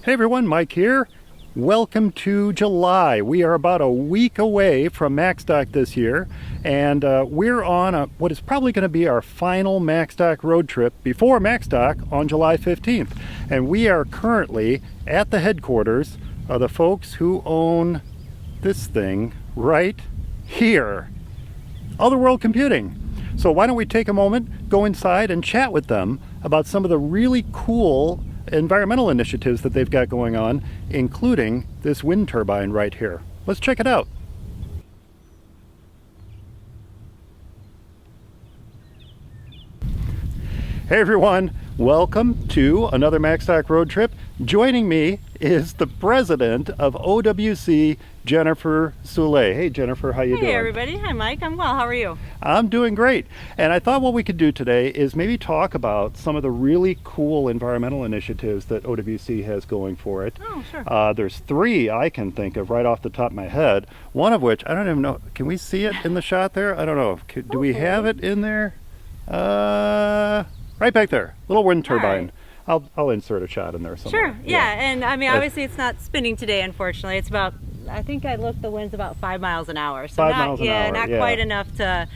Hey everyone, Mike here. Welcome to July. We are about a week away from Macstock this year, and we're on what is probably going to be our final Macstock road trip before Macstock on July 15th. And we are currently at the headquarters of the folks who own this thing right here, Otherworld Computing. So why don't we take a moment, go inside and chat with them about some of the really cool environmental initiatives that they've got going on, including this wind turbine right here. Let's check it out. Hey everyone, welcome to another Macstock road trip. Joining me is the president of OWC, Jennifer Soulé. Hey Jennifer, how you doing? Hey everybody, hi Mike, I'm well, how are you? I'm doing great. And I thought what we could do today is maybe talk about some of the really cool environmental initiatives that OWC has going for it. Oh, sure. There's three I can think of right off the top of my head. One of which, I don't even know, can we see it in the shot there? I don't know. Do we have it in there? Right back there, little wind turbine. Right. I'll insert a shot in there somewhere. Sure, yeah. And I mean, obviously it's not spinning today, unfortunately. It's about, I think I looked, the wind's about 5 miles an hour. So 5 miles an hour, not quite enough to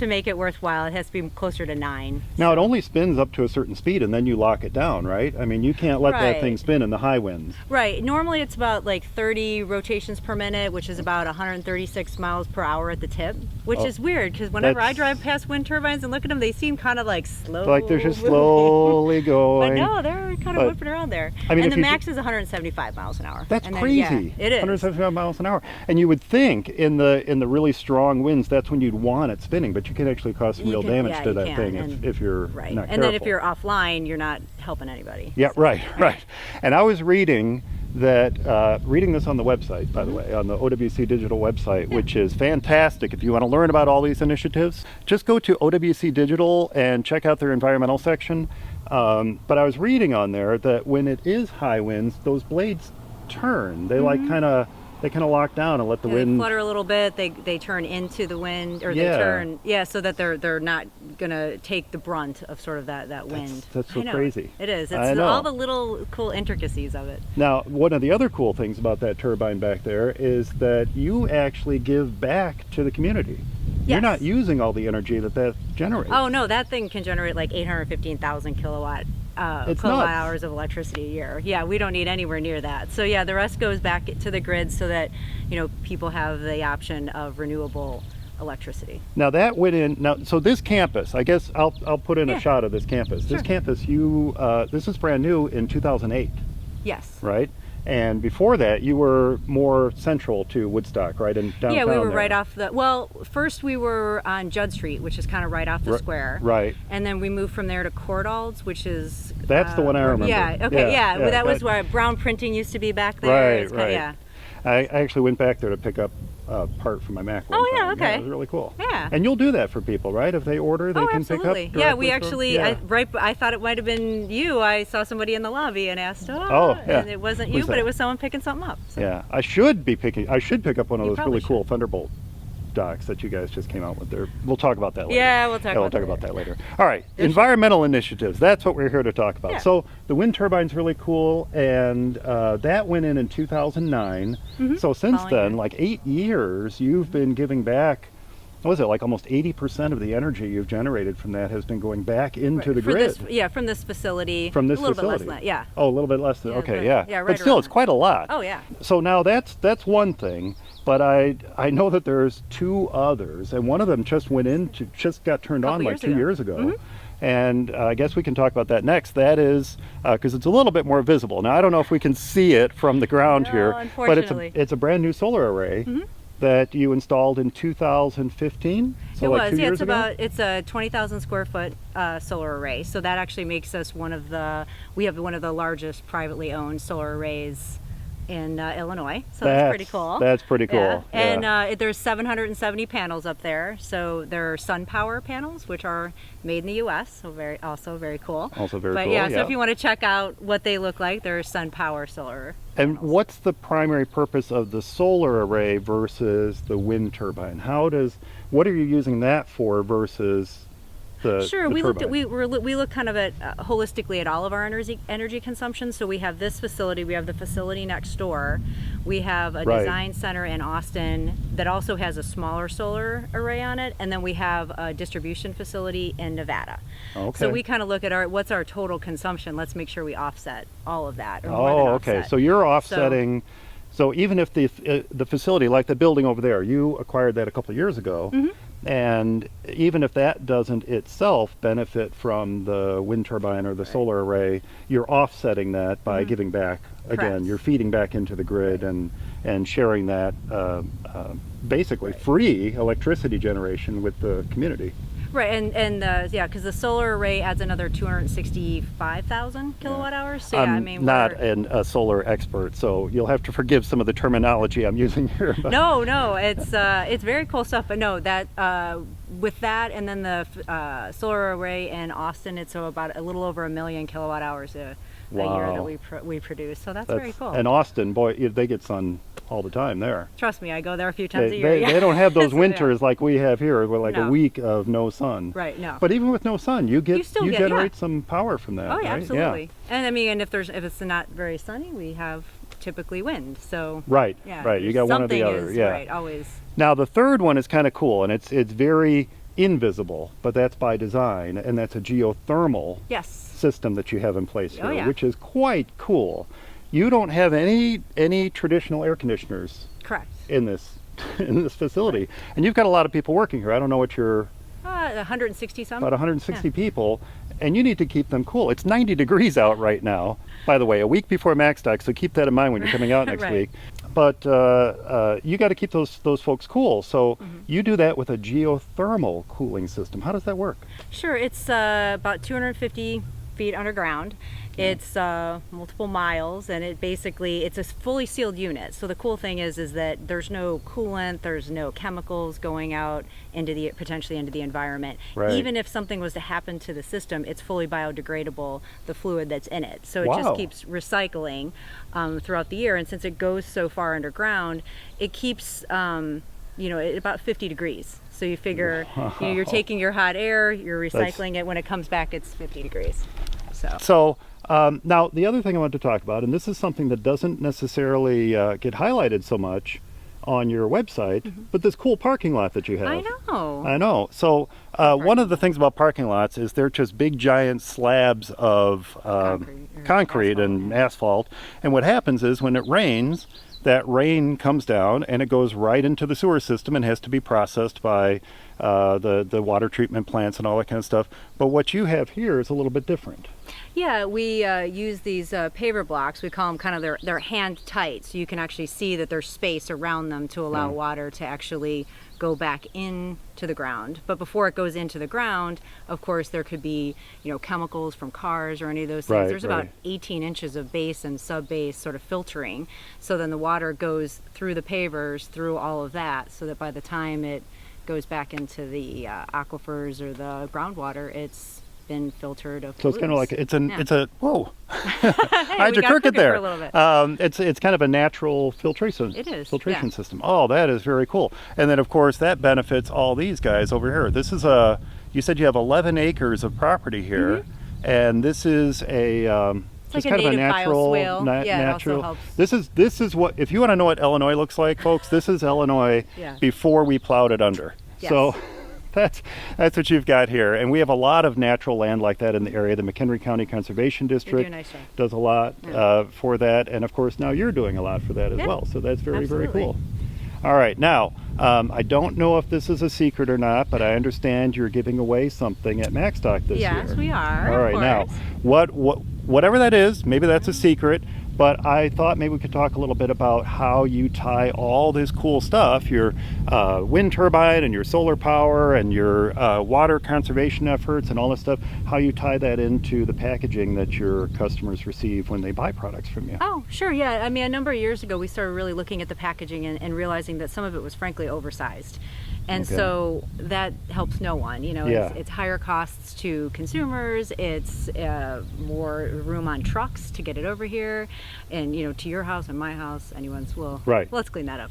make it worthwhile. It has to be closer to 9. Now it only spins up to a certain speed and then you lock it down, right? I mean, you can't let that thing spin in the high winds. Right. Normally it's about like 30 rotations per minute, which is about 136 miles per hour at the tip, which is weird because whenever I drive past wind turbines and look at them, they seem kind of like slow. Like they're just slowly going. But no, they're kind of whipping around there. I mean, and the max is 175 miles an hour. That's crazy. Yeah, it is. 175 miles an hour. And you would think in the really strong winds, that's when you'd want it spinning, but you can actually cause real damage to that thing if you're not careful. And then if you're offline, you're not helping anybody. Yeah, so. right. And I was reading that, reading this on the website, by the way, on the OWC Digital website, which is fantastic. If you want to learn about all these initiatives, just go to OWC Digital and check out their environmental section. But I was reading on there that when it is high winds, those blades turn. They they kind of lock down and let the wind. They flutter a little bit. They turn into the wind, or they turn, so that they're not gonna take the brunt of sort of that wind. That's so crazy. It is. It's all the little cool intricacies of it. Now, one of the other cool things about that turbine back there is that you actually give back to the community. Yes. You're not using all the energy that generates. Oh no, that thing can generate like 815,000 kilowatt hours of electricity a year. Yeah, we don't need anywhere near that. So yeah, the rest goes back to the grid so that people have the option of renewable electricity. Now that went in. Now, so this campus, I guess I'll put in a shot of this campus. Sure. This campus, this is brand new in 2008. Yes. Right. And before that, you were more central to Woodstock, right? In downtown. Yeah, we were right off first we were on Judd Street, which is kind of right off the square. Right. And then we moved from there to Cordalds, which is... That's the one I remember. Yeah, okay, yeah. That was where Brown Printing used to be back there. Right. I actually went back there to pick up part for my Mac one time. Okay. Yeah, it was really cool. Yeah. And you'll do that for people, right? If they order, they can absolutely. pick up. Yeah, we actually, I thought it might have been you. I saw somebody in the lobby and asked, and it wasn't you, but it was someone picking something up. So. Yeah, I should pick up one of those really cool Thunderbolt docks that you guys just came out with there. We'll talk about that later. Yeah, we'll talk about that later. All right, environmental initiatives. That's what we're here to talk about. Yeah. So the wind turbine's really cool, and that went in 2009. Mm-hmm. So since then, like 8 years, you've been giving back. What was it, like almost 80% of the energy you've generated from that has been going back into the grid? From this facility. From this facility. A little bit less than that, yeah. Oh, a little bit less than, okay, yeah. Yeah, but still, it's quite a lot. Oh, yeah. So now that's one thing. But I know that there's two others, and one of them just got turned on like 2 years ago. Mm-hmm. And I guess we can talk about that next. That is, because it's a little bit more visible. Now, I don't know if we can see it from the ground here, but it's a brand new solar array that you installed in 2015. So like 2 years ago? It's a 20,000 square foot solar array. So that actually makes us one of the largest privately owned solar arrays in Illinois, so that's pretty cool. That's pretty cool. Yeah. And there's 770 panels up there. So there are Sunpower panels, which are made in the U.S. So very cool. Also very cool. But yeah, so if you want to check out what they look like, they're Sunpower Solar And panels. what's the primary purpose of the solar array versus the wind turbine? What are you using that for versus the Sure, the we looked at turbine. we look kind of at holistically at all of our energy consumption. So we have this facility, we have the facility next door, we have a Right. design center in Austin that also has a smaller solar array on it, and then we have a distribution facility in Nevada. Okay. So we kind of look at what's our total consumption. Let's make sure we offset all of that. Or more than Oh, okay. offset. So you're offsetting. So even if the facility, like the building over there, you acquired that a couple of years ago, and even if that doesn't itself benefit from the wind turbine or the solar array, you're offsetting that by giving back. Again, Correct. you're feeding back into the grid and sharing that basically free electricity generation with the community. Right, and yeah, because the solar array adds another 265,000 kilowatt hours. So yeah, I mean, not a solar expert, so you'll have to forgive some of the terminology I'm using here. But No, it's very cool stuff. But no, that with that, and then the solar array in Austin, it's about a little over 1 million kilowatt hours a year that we produce. So that's very cool. And Austin, boy, they get sun all the time there. Trust me, I go there a few times a year. They don't have those So, winters like we have here, with like No. a week of no sun. Right, no. But even with no sun, you still get, generate some power from that. Oh yeah, right? absolutely. And I mean, and if it's not very sunny, we have typically wind. So Right, yeah, right. You got one or the something other. is, Yeah. right, always. Now the third one is kind of cool, and it's very invisible, but that's by design, and that's a geothermal Yes. system that you have in place here, Oh, yeah. which is quite cool. You don't have any traditional air conditioners Correct. in this facility, and you've got a lot of people working here. I don't know what you're 160 some. about 160 people, and you need to keep them cool. It's 90 degrees out right now, by the way, a week before Macstock, so keep that in mind when you're coming out next Right. week. But you got to keep those folks cool. So you do that with a geothermal cooling system. How does that work? Sure, it's about 250 feet underground. It's multiple miles, and it's a fully sealed unit. So the cool thing is that there's no coolant, there's no chemicals going out potentially into the environment. Right. Even if something was to happen to the system, it's fully biodegradable, the fluid that's in it. So it Wow. just keeps recycling throughout the year. And since it goes so far underground, it keeps at about 50 degrees. So you figure you're taking your hot air, you're recycling it. When it comes back, it's 50 degrees. So now the other thing I want to talk about, and this is something that doesn't necessarily get highlighted so much on your website, but this cool parking lot that you have. I know. So one of the things about parking lots is they're just big giant slabs of concrete and asphalt. And what happens is when it rains, that rain comes down and it goes right into the sewer system and has to be processed by the water treatment plants and all that kind of stuff. But what you have here is a little bit different. Yeah, we use these paver blocks. We call them kind of they're hand tight, so you can actually see that there's space around them to allow water to actually go back into the ground. But before it goes into the ground, of course, there could be chemicals from cars or any of those things. Right, There's about 18 inches of base and sub-base sort of filtering. So then the water goes through the pavers, through all of that, so that by the time it goes back into the aquifers or the groundwater, it's been filtered of So it's kind of like it's a whoa. Hey, I had we you got crooked for there. a little bit. It's kind of a natural filtration. It is, filtration yeah. system. Oh, that is very cool. And then of course that benefits all these guys over here. This is you said you have 11 acres of property here, and this is a It's like kind a of a native natural, bioswale. Yeah, it also natural. helps. This is what, if you want to know what Illinois looks like, folks. This is Illinois Yeah. before we plowed it under. Yes. So. That's what you've got here, and we have a lot of natural land like that in the area. The McHenry County Conservation District a nice job. does a lot for that, and of course now you're doing a lot for that as Yeah, well. So that's very absolutely. very cool. All right, now I don't know if this is a secret or not, but I understand you're giving away something at Macstock this year. Yes, we are. All right, now whatever that is, maybe that's a secret. But I thought maybe we could talk a little bit about how you tie all this cool stuff, your wind turbine and your solar power and your water conservation efforts and all this stuff, how you tie that into the packaging that your customers receive when they buy products from you. Oh, sure, yeah. I mean, a number of years ago, we started really looking at the packaging and realizing that some of it was frankly oversized. And so that helps no one. You know, it's higher costs to consumers. It's more room on trucks to get it over here, and you know, to your house and my house, anyone's. Well, let's clean that up.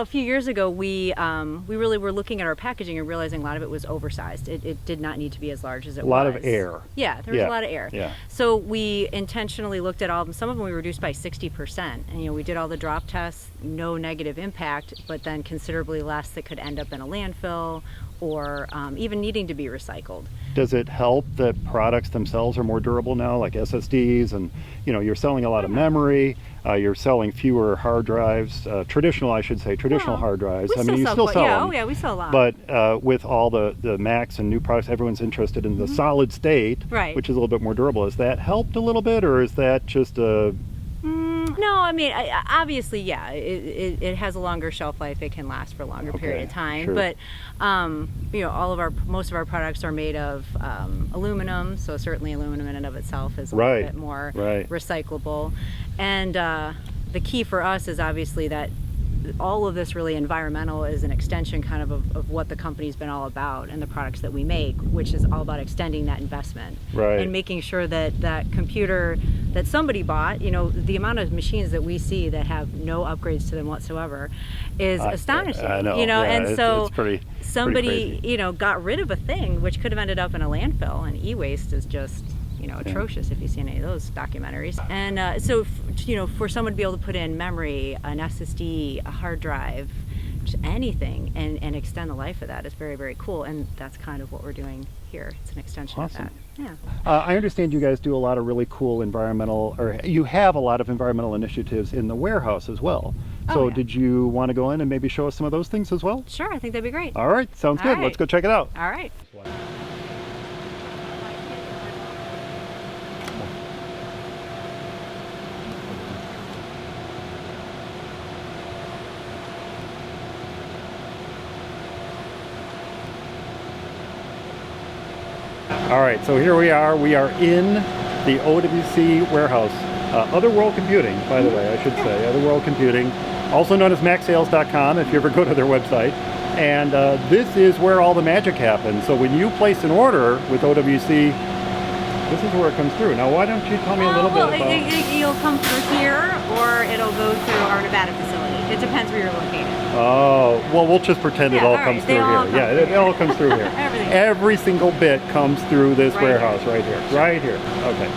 A few years ago we really were looking at our packaging and realizing a lot of it was oversized. It did not need to be as large as it was. A lot of air. Yeah, there was a lot of air. Yeah. So we intentionally looked at all of them. Some of them we reduced by 60%, and you know, we did all the drop tests, no negative impact, but then considerably less that could end up in a landfill or even needing to be recycled. Does it help that products themselves are more durable now, like SSDs, and you know, you're selling a lot of memory, you're selling fewer hard drives, traditional hard drives. I mean, you still sell them. We sell a lot. But with all the Macs and new products, everyone's interested in the solid state, which is a little bit more durable. Has that helped a little bit, or is that just a... No, I mean, obviously, yeah, it has a longer shelf life. It can last for a longer period of time. Sure. But, you know, most of our products are made of aluminum, so certainly aluminum in and of itself is a little bit more recyclable. And the key for us is obviously that all of this really environmental is an extension kind of what the company's been all about and the products that we make, which is all about extending that investment and making sure that that computer that somebody bought, you know, the amount of machines that we see that have no upgrades to them whatsoever is astonishing. I know. You know, and so it's somebody, you know, got rid of a thing which could have ended up in a landfill, and e-waste is just, you know, atrocious if you've seen any of those documentaries. And so, you know, for someone to be able to put in memory, an SSD, a hard drive, just anything, and extend the life of that is very, very cool. And that's kind of what we're doing here. It's an extension of that. Yeah. I understand you guys do a lot of really cool you have a lot of environmental initiatives in the warehouse as well. So did you want to go in and maybe show us some of those things as well? Sure, I think that'd be great. All right, sounds good. Let's go check it out. All right. All right, so here we are. We are in the Odbc Warehouse. Otherworld Computing, by the way, I should say. Otherworld Computing, also known as MacSales.com if you ever go to their website. And this is where all the magic happens. So when you place an order with OWC, this is where it comes through. Now, why don't you tell me a little bit about... It'll come through here, or it'll go through our Nevada facility. It depends where you're located. Oh, well, we'll just pretend it all comes through here. It all comes through here. Every single bit comes through this warehouse right here. Right here. Okay.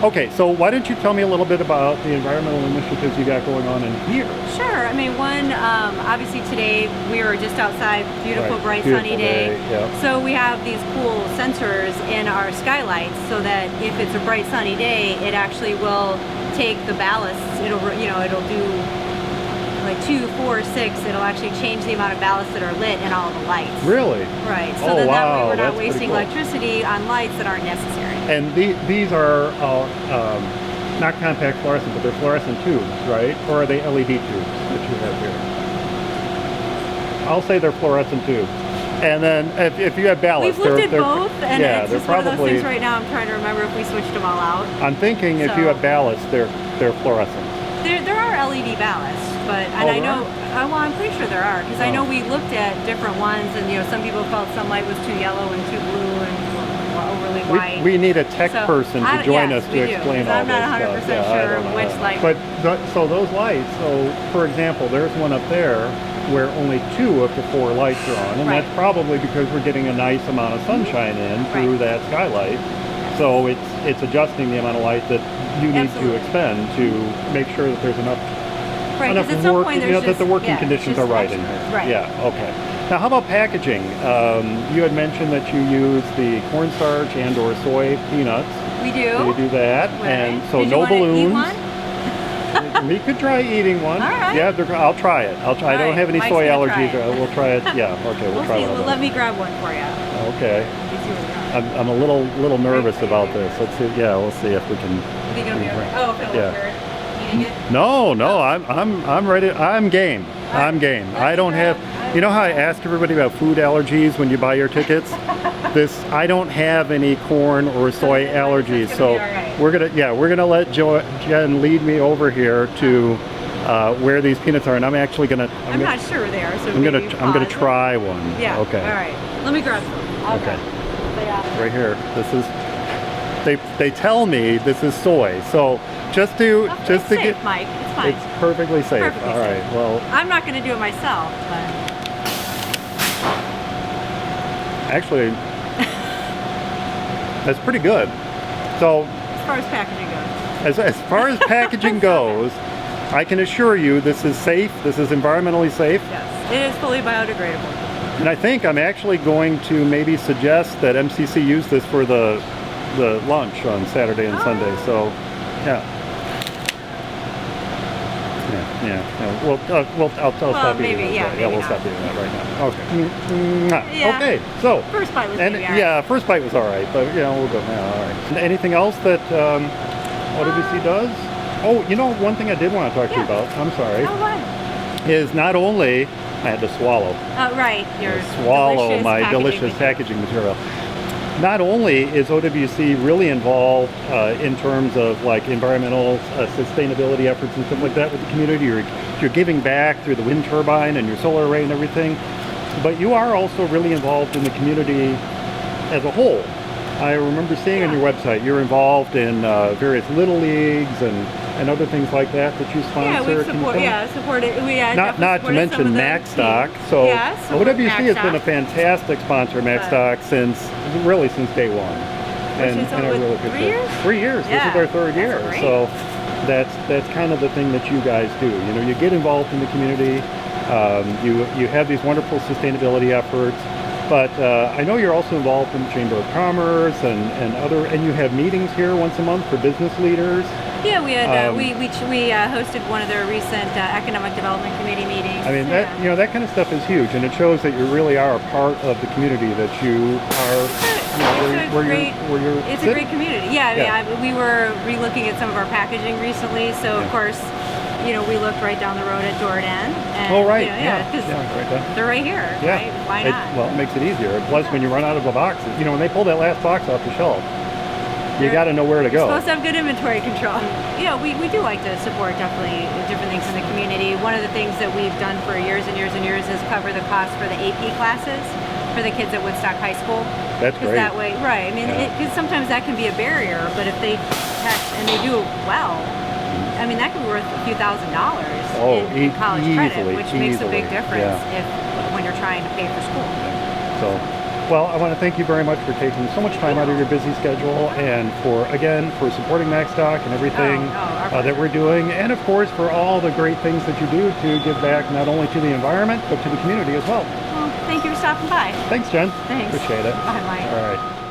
Okay, so why don't you tell me a little bit about the environmental initiatives you got going on in here? Sure. I mean, one, obviously today we were just outside, beautiful, bright, sunny day. So we have these cool sensors in our skylights so that if it's a bright, sunny day, it actually will take the ballasts. It'll do like 2, 4, 6, it'll actually change the amount of ballasts that are lit in all the lights. Really? Right. So that way we're not wasting electricity on lights that aren't necessary. And these are not compact fluorescent, but they're fluorescent tubes, right? Or are they LED tubes that you have here? I'll say they're fluorescent tubes. And then if you have ballasts, we've looked at both, and it's they're just probably, one of those things right now. I'm trying to remember if we switched them all out. I'm thinking if you have ballasts, they're fluorescent. There are LED ballasts, but I know. Well, I'm pretty sure there are, because I know we looked at different ones, and you know, some people felt some light was too yellow and too blue and overly white. We need a tech person to join us to explain all this stuff. I'm not 100% sure which light. But so those lights. So for example, there's one up there where only 2 of the 4 lights are on, and that's probably because we're getting a nice amount of sunshine in through that skylight. So it's adjusting the amount of light that you need to expend to make sure that there's enough work, that the working conditions are right in here. Right. Yeah. Okay. Now, how about packaging? You had mentioned that you use the cornstarch and/or soy peanuts. We do. We do that, and so no balloons. We could try eating one. All right. Yeah, I'll try it. I don't have any soy allergies. We'll try it. Yeah. Okay. We'll try it. Well, let me grab one for you. Okay. I'm a little nervous about this. Let's see. Yeah, we'll see if we can. Is he gonna be okay? Oh, Phil, you're eating it? No, I'm ready. I'm game. I'm game. I don't have. You know how I ask everybody about food allergies when you buy your tickets? I don't have any corn or soy allergies, so we're gonna let Jen lead me over here to where these peanuts are, and I'm actually gonna. I'm not sure where they are, so I'm gonna try one. Yeah. Okay. All right. Let me grab some. Okay. Right here. This is. They tell me this is soy, so just to safe, get Mike. It's fine. It's perfectly safe. Perfectly All right. safe. Well, I'm not going to do it myself, but actually, that's pretty good. So as far as packaging goes, as far as packaging goes, I can assure you this is safe. This is environmentally safe. yes, it is fully biodegradable. And I think I'm actually going to maybe suggest that MCC use this for the lunch on Saturday and Sunday. So, yeah. Well, I'll stop maybe, eating that. maybe We'll not. stop eating that right now. Okay. Yeah. Okay. So. First bite was And maybe all right. yeah, first bite was all right, but we'll go now. All right. And anything else that Odbc does? Oh, one thing I did want to talk to you about. I'm sorry. Oh, what? Is not only I had to swallow. Right. Your Swallow my delicious packaging material. Not only is Odbc really involved in terms of like environmental sustainability efforts and stuff like that with the community, you're giving back through the wind turbine and your solar array and everything, but you are also really involved in the community as a whole. I remember seeing on your website you're involved in various little leagues and other things like that you sponsor. Yeah, we supported. Not to mention Macstock. So Odbc has been a fantastic sponsor of Macstock since day one. And I really appreciate 3 years? 3 years. Yeah, this is our third year. great. So that's kind of the thing that you guys do. You get involved in the community. You have these wonderful sustainability efforts. But I know you're also involved in the Chamber of Commerce and you have meetings here once a month for business leaders. Yeah, we had we hosted one of their recent economic development committee meetings. I mean that kind of stuff is huge, and it shows that you really are a part of the community that you are. It's a great community. Yeah. We were re-looking at some of our packaging recently, so of course. We looked right down the road at Jordan. And, right. Right down. They're right here. Yeah. Right? Why not? It makes it easier. Plus, when you run out of the boxes, when they pull that last box off the shelf, you got to know where to go. You're supposed to have good inventory control. We do like to support definitely different things in the community. One of the things that we've done for years and years and years is cover the cost for the AP classes for the kids at Woodstock High School. That's great. That way, right? I mean, because sometimes that can be a barrier, but if they test and they do well. I mean, that could be worth a few $1,000s in college credit, which makes a big difference when you're trying to pay for school. So, well, I want to thank you very much for taking so much time out of your busy schedule and for supporting Macstock and everything that we're doing. And of course, for all the great things that you do to give back not only to the environment, but to the community as well. Well, thank you for stopping by. Thanks, Jen. Thanks. Appreciate it. Bye, Mike. All right.